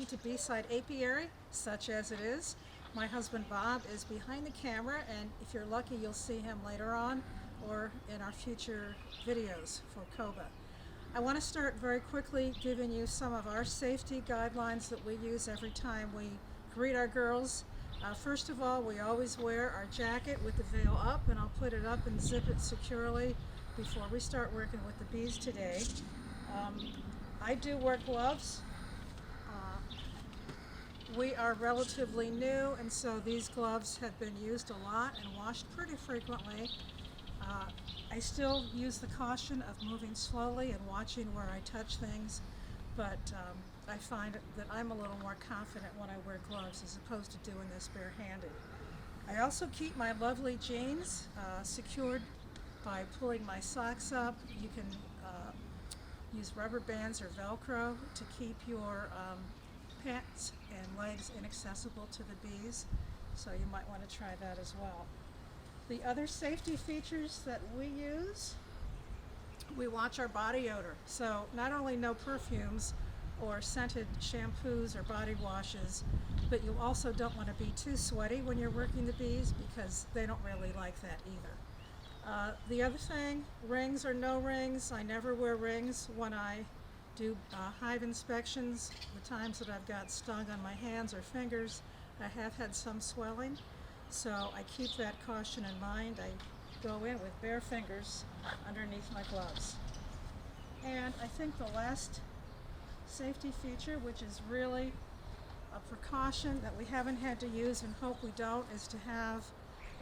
welcome to Beeside Apiary, such as it is. My husband Bob is behind the camera, and if you're lucky you'll see him later on or in our future videos for COBA. I want to start very quickly giving you some of our safety guidelines that we use every time we greet our girls. First of all, we always wear our jacket with the veil up, and I'll put it up and zip it securely before we start working with the bees today. I do wear gloves. We are relatively new, and so these gloves have been used a lot and washed pretty frequently. I still use the caution of moving slowly and watching where I touch things, but I find that I'm a little more confident when I wear gloves as opposed to doing this barehanded. I also keep my lovely jeans secured by pulling my socks up. You can use rubber bands or Velcro to keep your pants and legs inaccessible to the bees, so you might want to try that as well. The other safety features that we use, we watch our body odor. So not only no perfumes or scented shampoos or body washes, but you also don't want to be too sweaty when you're working the bees because they don't really like that either. The other thing, rings or no rings. I never wear rings when I do hive inspections. The times that I've got stung on my hands or fingers, I have had some swelling, so I keep that caution in mind. I go in with bare fingers underneath my gloves. And I think the last safety feature, which is really a precaution that we haven't had to use and hope we don't, is to have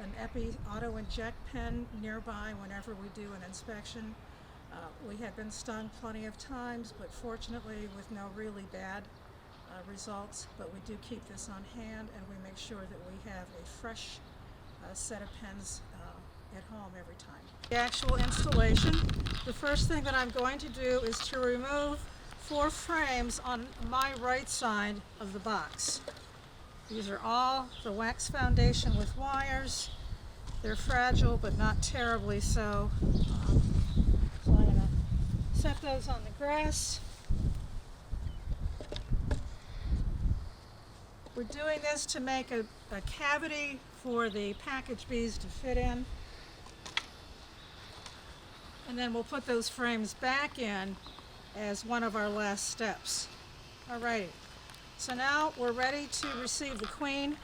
an epi auto inject pen nearby whenever we do an inspection. We have been stung plenty of times, but fortunately with no really bad results, but we do keep this on hand, and we make sure that we have a fresh set of pens at home every time. The actual installation, the first thing that I'm going to do is to remove 4 frames on my right side of the box. These are all the wax foundation with wires. They're fragile, but not terribly so. So I'm going to set those on the grass. We're doing this to make a cavity for the package bees to fit in. And then we'll put those frames back in as one of our last steps. Alrighty, so now we're ready to receive the queen.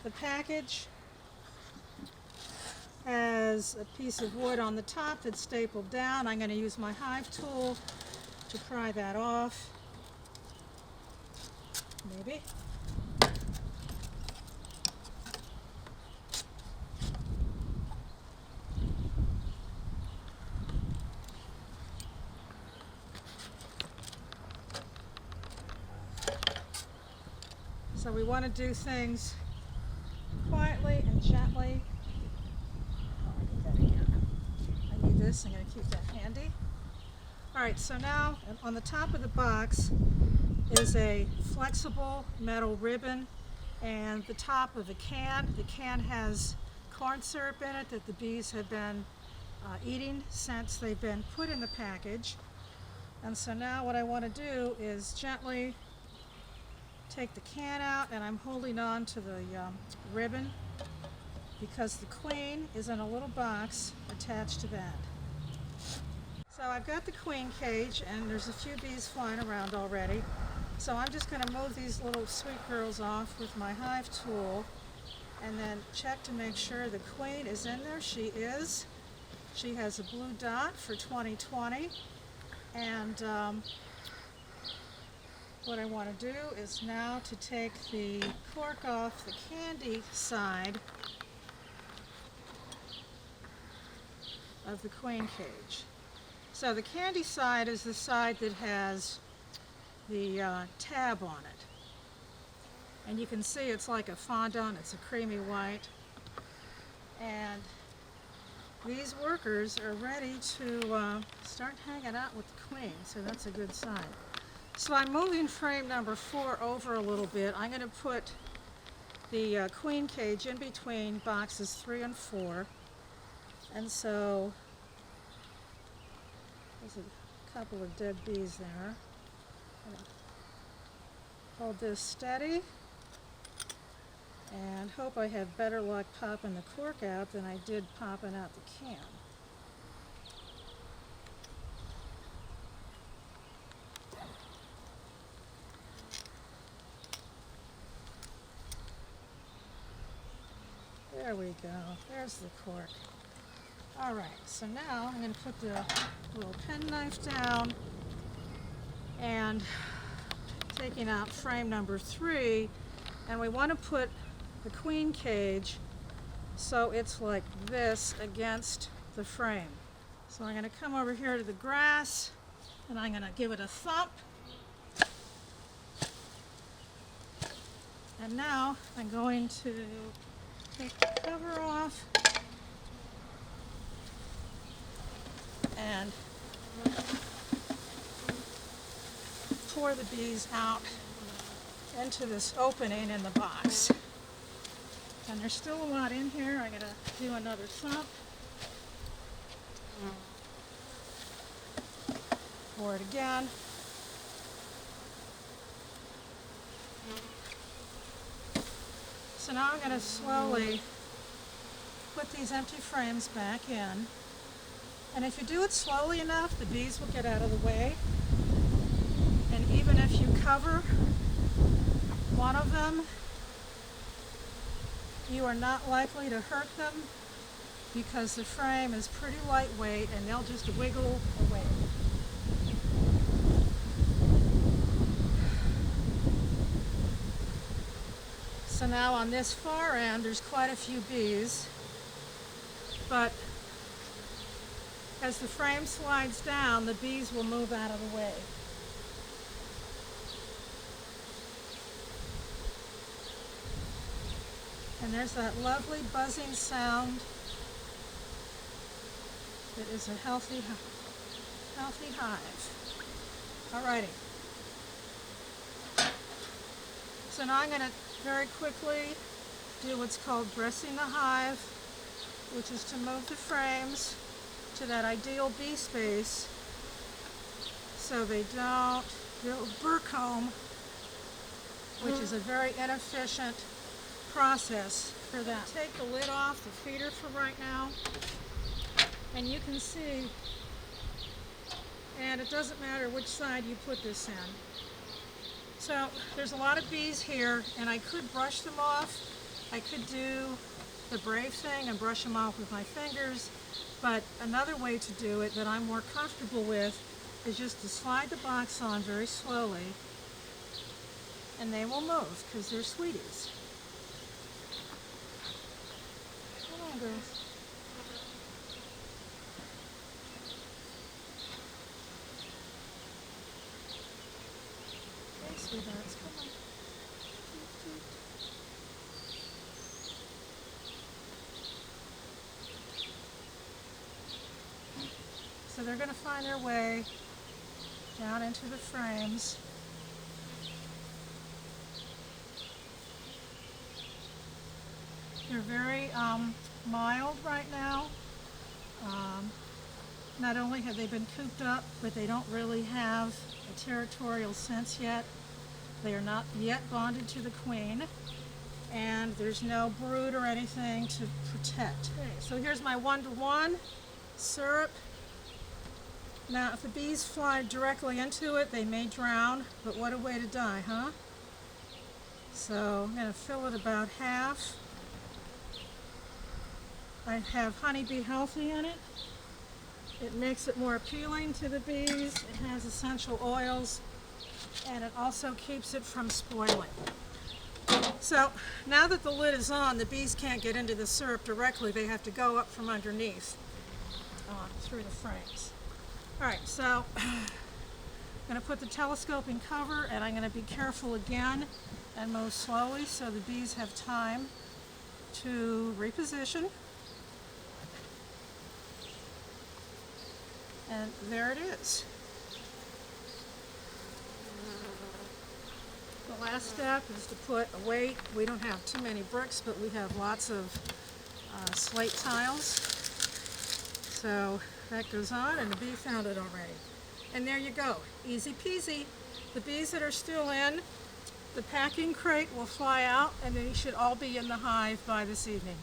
The package has a piece of wood on the top that's stapled down. I'm going to use my hive tool to pry that off. Maybe. So we want to do things quietly and gently. Oh, I need that again. I need this. I'm going to keep that handy. All right, so now on the top of the box is a flexible metal ribbon, and the top of the can. The can has corn syrup in it that the bees have been eating since they've been put in the package. And so now what I want to do is gently take the can out, and I'm holding on to the ribbon because the queen is in a little box attached to that. So I've got the queen cage, and there's a few bees flying around already. So I'm just going to move these little sweet girls off with my hive tool and then check to make sure the queen is in there. She is. She has a blue dot for 2020. And what I want to do is now to take the cork off the candy side of the queen cage. So the candy side is the side that has the tab on it. And you can see it's like a fondant, it's a creamy white. And these workers are ready to start hanging out with the queen, so that's a good sign. So I'm moving frame number 4 over a little bit. I'm going to put the queen cage in between boxes 3 and 4. And so there's a couple of dead bees there. Hold this steady and hope I have better luck popping the cork out than I did popping out the can. There we go. There's the cork. All right, so now I'm going to put the little penknife down and taking out frame number 3, and we want to put the queen cage so it's like this against the frame. So I'm going to come over here to the grass and I'm going to give it a thump. And now I'm going to take the cover off and pour the bees out into this opening in the box. And there's still a lot in here. I'm going to do another thump. Pour it again. So now I'm going to slowly put these empty frames back in. And if you do it slowly enough, the bees will get out of the way. And even if you cover one of them, you are not likely to hurt them because the frame is pretty lightweight and they'll just wiggle away. So now on this far end, there's quite a few bees, but as the frame slides down, the bees will move out of the way. And there's that lovely buzzing sound that is a healthy hive. Alrighty. So now I'm going to very quickly do what's called dressing the hive, which is to move the frames to that ideal bee space so they don't do a burr comb, which is a very inefficient process for them. Take the lid off the feeder for right now, and you can see, and it doesn't matter which side you put this in. So there's a lot of bees here, and I could brush them off. I could do the brave thing and brush them off with my fingers, but another way to do it that I'm more comfortable with is just to slide the box on very slowly, and they will move because they're sweeties. Come on, girls. Okay, sweethearts, come on. So they're going to find their way down into the frames. They're very mild right now. Not only have they been cooped up, but they don't really have a territorial sense yet. They are not yet bonded to the queen, and there's no brood or anything to protect. Okay, so here's my 1-to-1 syrup. Now, if the bees fly directly into it, they may drown, but what a way to die, huh? So I'm going to fill it about half. I have Honeybee Healthy in it. It makes it more appealing to the bees. It has essential oils, and it also keeps it from spoiling. So now that the lid is on, the bees can't get into the syrup directly. They have to go up from underneath through the frames. All right, so I'm going to put the telescoping cover, and I'm going to be careful again and move slowly so the bees have time to reposition. And there it is. The last step is to put a weight. We don't have too many bricks, but we have lots of slate tiles. So that goes on, and the bee found it already. And there you go, easy peasy. The bees that are still in, the packing crate will fly out and they should all be in the hive by this evening.